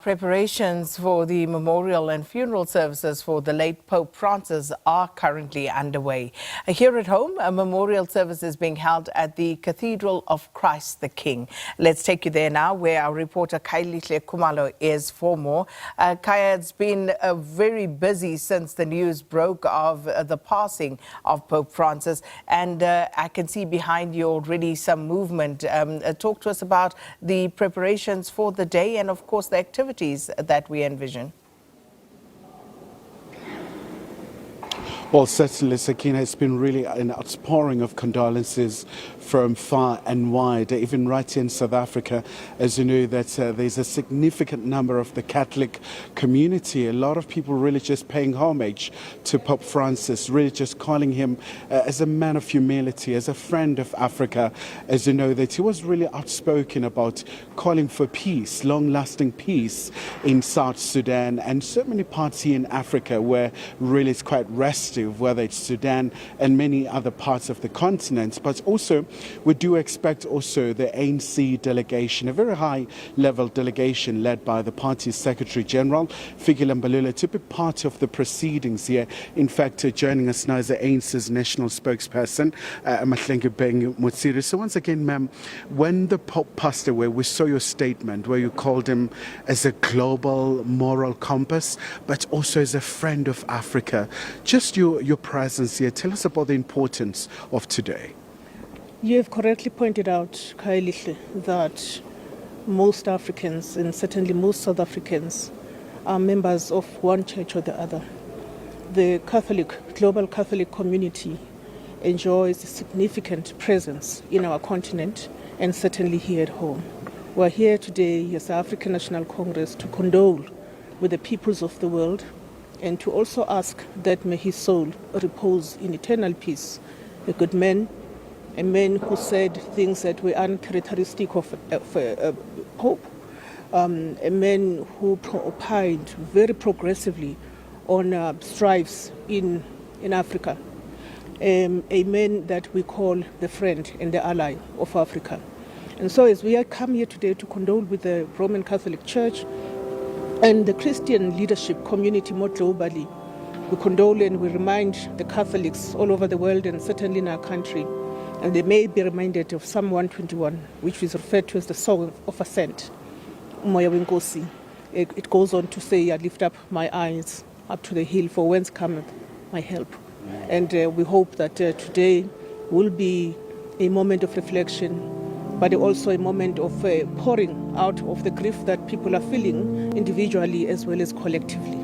Preparations for the memorial and funeral services for the late Pope Francis are currently underway. Here at home, a memorial service is being held at the Cathedral of Christ the King. Let's take you there now, where our reporter Khayelihle Khumalo is for more. Kaya, it's been very busy since the news broke of the passing of Pope Francis, and I can see behind you already some movement. Talk to us about the preparations for the day and, of course, the activities that we envision. Well, certainly, Sakina, it's been really an outpouring of condolences from far and wide, even right here in South Africa. As you know, that there's a significant number of the Catholic community, a lot of people really just paying homage to Pope Francis, really just calling him as a man of humility, as a friend of Africa. As you know, that he was really outspoken about calling for peace, long-lasting peace in South Sudan and so many parts here in Africa where really it's quite restive, whether it's Sudan and many other parts of the continent. But also, we do expect also the ANC delegation, a very high-level delegation led by the party's Secretary General, Khayelihle Khumalo, to be part of the proceedings here. In fact, joining us now is the ANC's national spokesperson, Mahlengi Mutsiri. So once again, ma'am, when the Pope passed away, we saw your statement where you called him as a global moral compass, but also as a friend of Africa. Just your presence here, tell us about the importance of today. You have correctly pointed out, Khayelihle, that most Africans, and certainly most South Africans, are members of one church or the other. The global Catholic community enjoys a significant presence in our continent and certainly here at home. We're here today as the African National Congress to condole with the peoples of the world and to also ask that may his soul repose in eternal peace. A good man, a man who said things that were uncharacteristic of a pope, a man who opined very progressively on strifes in Africa, a man that we call the friend and the ally of Africa. And so as we come here today to condole with the Roman Catholic Church and the Christian leadership community more globally, we condole and we remind the Catholics all over the world and certainly in our country, and they may be reminded of Psalm 121, which is referred to as the Song of Ascent. It goes on to say, I lift up my eyes up to the hill, for whence cometh my help. And we hope that today will be a moment of reflection, but also a moment of pouring out of the grief that people are feeling individually as well as collectively.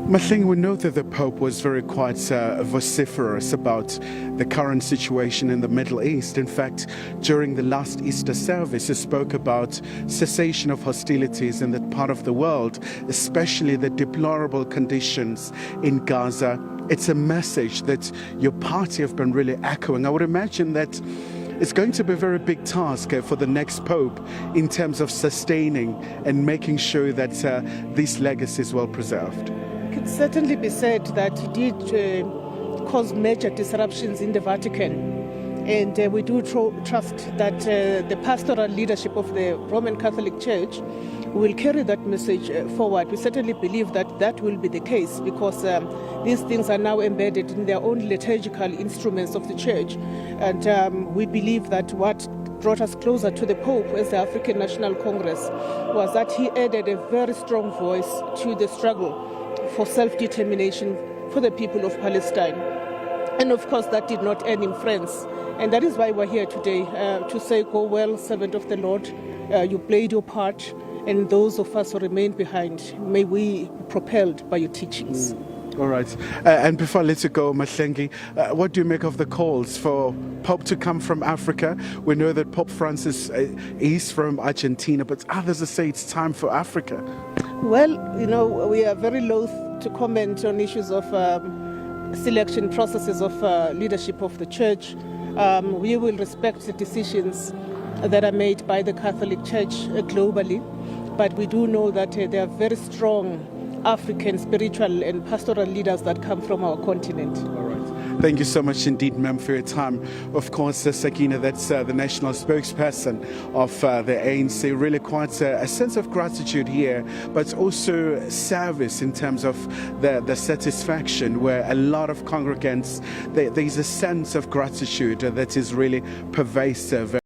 Mahlengi, we know that the Pope was very quite vociferous about the current situation in the Middle East. In fact, during the last Easter service, he spoke about cessation of hostilities in that part of the world, especially the deplorable conditions in Gaza. It's a message that your party have been really echoing. I would imagine that it's going to be a very big task for the next Pope in terms of sustaining and making sure that this legacy is well preserved. It could certainly be said that he did cause major disruptions in the Vatican. And we do trust that the pastoral leadership of the Roman Catholic Church will carry that message forward. We certainly believe that that will be the case because these things are now embedded in their own liturgical instruments of the Church. And we believe that what brought us closer to the Pope as the African National Congress was that he added a very strong voice to the struggle for self-determination for the people of Palestine. And of course, that did not end in France. And that is why we're here today, to say, go well, servant of the Lord. You played your part, and those of us who remain behind, may we be propelled by your teachings. All right. And before I let you go, Mahlengi, what do you make of the calls for Pope to come from Africa? We know that Pope Francis is from Argentina, but others say it's time for Africa. Well, you know, we are very loath to comment on issues of selection processes of leadership of the Church. We will respect the decisions that are made by the Catholic Church globally, but we do know that there are very strong African spiritual and pastoral leaders that come from our continent. All right. Thank you so much indeed, ma'am, for your time. Of course, Sakina, that's the national spokesperson of the ANC. Really quite a sense of gratitude here, but also service in terms of the satisfaction, where a lot of congregants, there's a sense of gratitude that is really pervasive.